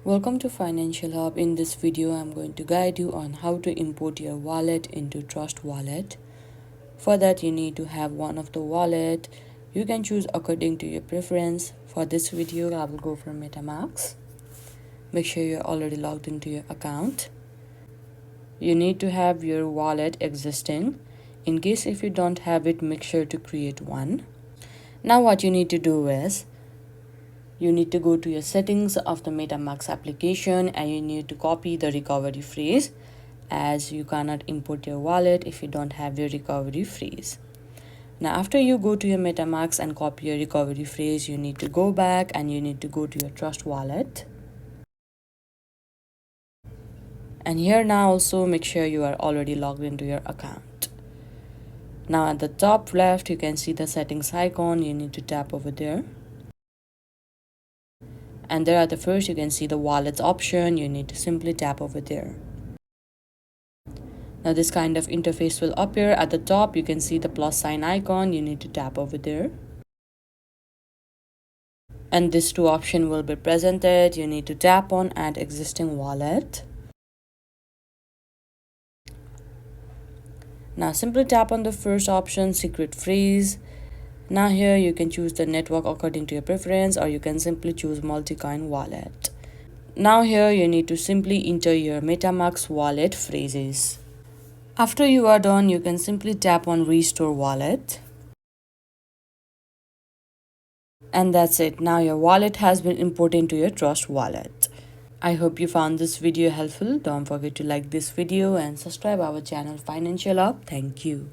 Welcome to Financial Hub. In this video, I'm going to guide you on how to import your wallet into Trust Wallet. For that, you need to have one of the wallet. You can choose according to your preference. For this video, I will go for MetaMask. Make sure you're already logged into your account. You need to have your wallet existing. In case if you don't have it, make sure to create one. Now what you need to do is, you need to go to your settings of the MetaMask application and you need to copy the recovery phrase, as you cannot import your wallet if you don't have your recovery phrase. Now after you go to your MetaMask and copy your recovery phrase, you need to go back and you need to go to your Trust Wallet. And here now also make sure you are already logged into your account. Now at the top left you can see the settings icon. You need to tap over there. And there at the first you can see the wallets option. You need to simply tap over there. Now this kind of interface will appear. At the top you can see the plus sign icon. You need to tap over there. And these two options will be presented. You need to tap on add existing wallet. Now simply tap on the first option, secret phrase. Now here you can choose the network according to your preference, or you can simply choose multi-coin wallet. Now here you need to simply enter your MetaMask wallet phrases. After you are done, you can simply tap on restore wallet. And that's it. Now your wallet has been imported into your Trust Wallet. I hope you found this video helpful. Don't forget to like this video and subscribe our channel Financial Hub. Thank you.